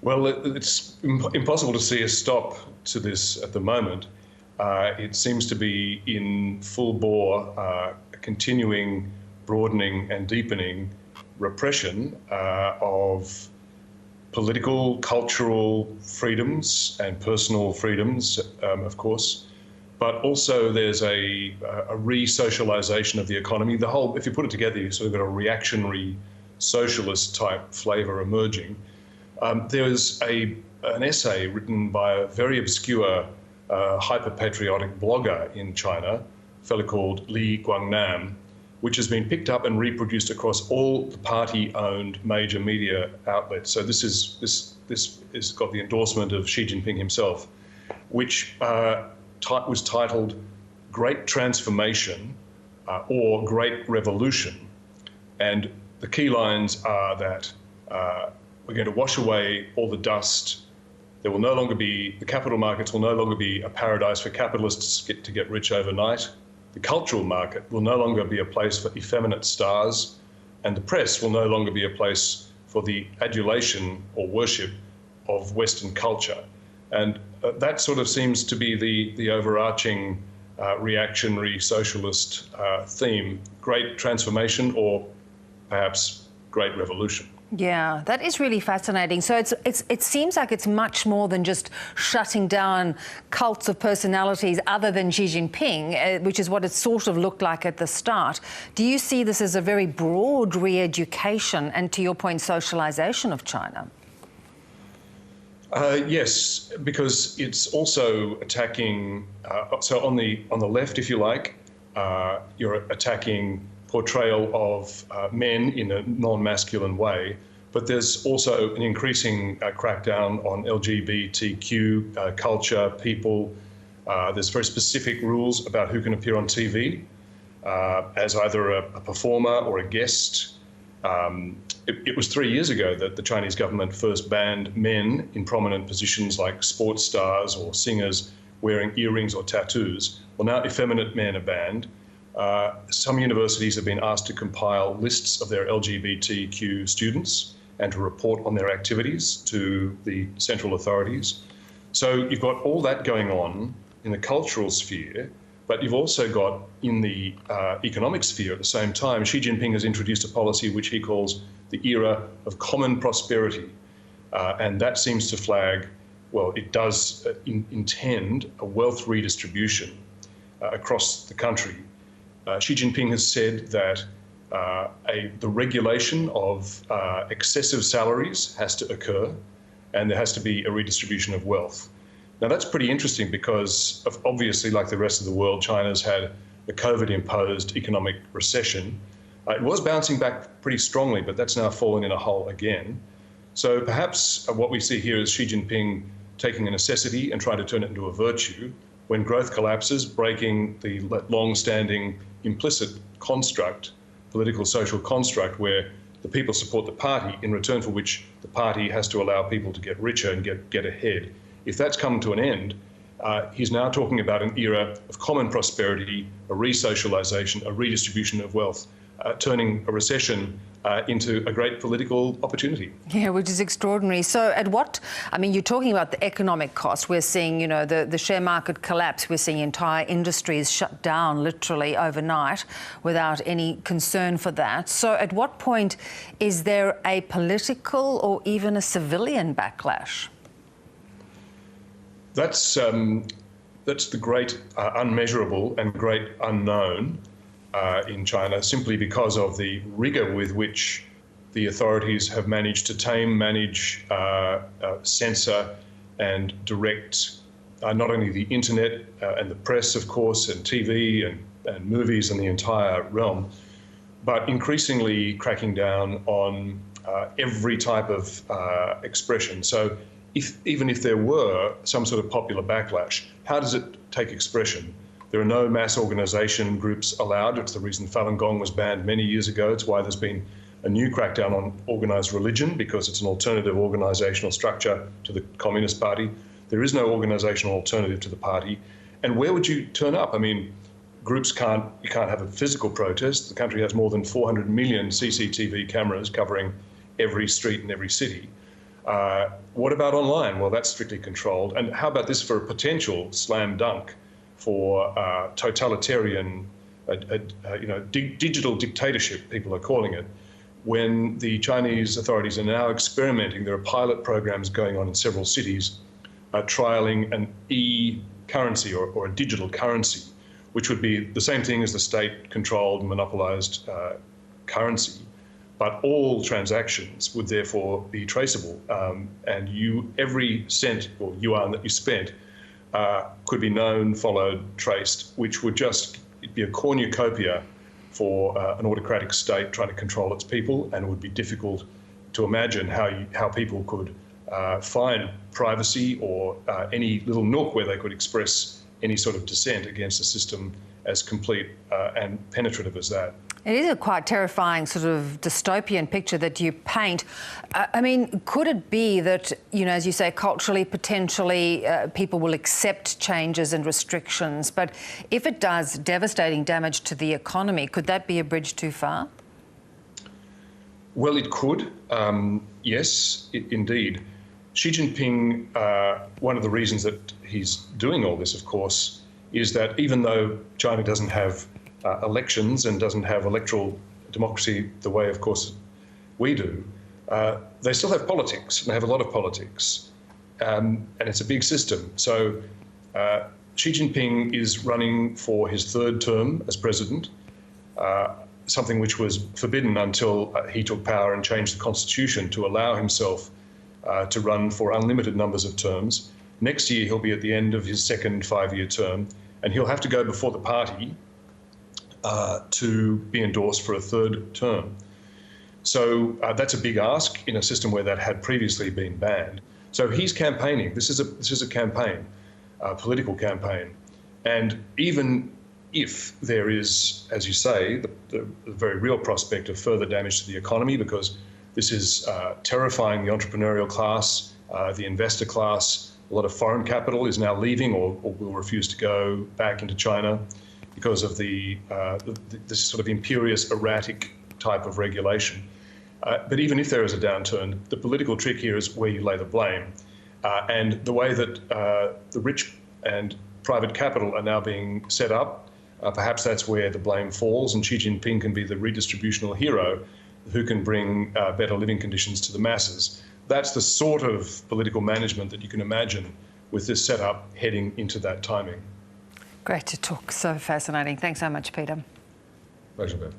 Well, it's impossible to see a stop to this at the moment. It seems to be in full bore, continuing broadening and deepening repression of political, cultural freedoms and personal freedoms, of course. But also there's a re-socialization of the economy. The whole, if you put it together, you've sort of got a reactionary socialist type flavour emerging. There's an essay written by a very obscure hyper-patriotic blogger in China, a fellow called Li Guangnam, which has been picked up and reproduced across all the party-owned major media outlets. So this has got the endorsement of Xi Jinping himself, which was titled Great Transformation or Great Revolution. And the key lines are that we're going to wash away all the dust. There will no longer be, the capital markets will no longer be a paradise for capitalists to get rich overnight. The cultural market will no longer be a place for effeminate stars, and the press will no longer be a place for the adulation or worship of Western culture. And that sort of seems to be the overarching reactionary socialist theme, great transformation or perhaps great revolution. Yeah, that is really fascinating. So it seems like it's much more than just shutting down cults of personalities other than Xi Jinping, which is what it sort of looked like at the start. Do you see this as a very broad re-education and, to your point, socialization of China? Yes, because it's also attacking, so on the left, if you like, you're attacking portrayal of men in a non-masculine way, but there's also an increasing crackdown on LGBTQ culture, people. There's very specific rules about who can appear on TV as either a performer or a guest. It was 3 years ago that the Chinese government first banned men in prominent positions like sports stars or singers wearing earrings or tattoos. Well, now effeminate men are banned. Some universities have been asked to compile lists of their LGBTQ students and to report on their activities to the central authorities. So you've got all that going on in the cultural sphere, but you've also got in the economic sphere at the same time, Xi Jinping has introduced a policy which he calls the era of common prosperity. And that seems to flag, well, it does intend a wealth redistribution across the country. Xi Jinping has said that the regulation of excessive salaries has to occur, and there has to be a redistribution of wealth. Now, that's pretty interesting because, obviously, like the rest of the world, China's had a COVID-imposed economic recession. It was bouncing back pretty strongly, but that's now fallen in a hole again. So perhaps what we see here is Xi Jinping taking a necessity and trying to turn it into a virtue. When growth collapses, breaking the long-standing implicit construct, political social construct, where the people support the party in return for which the party has to allow people to get richer and get ahead. If that's come to an end, he's now talking about an era of common prosperity, a re-socialization, a redistribution of wealth, turning a recession into a great political opportunity. Yeah, which is extraordinary. So at what, I mean, you're talking about the economic cost. We're seeing, you know, the share market collapse. We're seeing entire industries shut down literally overnight without any concern for that. So at what point is there a political or even a civilian backlash? That's the great unmeasurable and great unknown in China, simply because of the rigour with which the authorities have managed to tame, manage, censor and direct not only the internet and the press, of course, and TV and movies and the entire realm, but increasingly cracking down on every type of expression. So even if there were some sort of popular backlash, how does it take expression? There are no mass organisation groups allowed. It's the reason Falun Gong was banned many years ago. It's why there's been a new crackdown on organised religion, because it's an alternative organisational structure to the Communist Party. There is no organisational alternative to the party. And where would you turn up? I mean, you can't have a physical protest. The country has more than 400 million CCTV cameras covering every street in every city. What about online? Well, that's strictly controlled. And how about this for a potential slam dunk for totalitarian, digital dictatorship, people are calling it, when the Chinese authorities are now experimenting. There are pilot programs going on in several cities, trialling an e-currency or a digital currency, which would be the same thing as the state-controlled, monopolized currency. But all transactions would therefore be traceable, and every cent or yuan that you spent could be known, followed, traced, which would just be a cornucopia for an autocratic state trying to control its people, and it would be difficult to imagine how people could find privacy or any little nook where they could express any sort of dissent against a system as complete and penetrative as that. It is a quite terrifying sort of dystopian picture that you paint. I mean, could it be that, as you say, culturally, potentially, people will accept changes and restrictions, but if it does devastating damage to the economy, could that be a bridge too far? Well, it could. Yes, indeed. Xi Jinping, one of the reasons that he's doing all this, of course, is that even though China doesn't have elections and doesn't have electoral democracy the way, of course, we do, they still have politics, and they have a lot of politics, and it's a big system. So Xi Jinping is running for his third term as president, something which was forbidden until he took power and changed the constitution to allow himself to run for unlimited numbers of terms. Next year, he'll be at the end of his second 5-year term, and he'll have to go before the party to be endorsed for a third term. So that's a big ask in a system where that had previously been banned. So he's campaigning. This is a campaign, a political campaign. And even if there is, as you say, the very real prospect of further damage to the economy, because this is terrifying the entrepreneurial class, the investor class. A lot of foreign capital is now leaving or will refuse to go back into China because of this sort of imperious, erratic type of regulation. But even if there is a downturn, the political trick here is where you lay the blame. And the way that the rich and private capital are now being set up, perhaps that's where the blame falls, and Xi Jinping can be the redistributional hero who can bring better living conditions to the masses. That's the sort of political management that you can imagine with this setup heading into that timing. Great to talk. So fascinating. Thanks so much, Peter. Pleasure, Beth.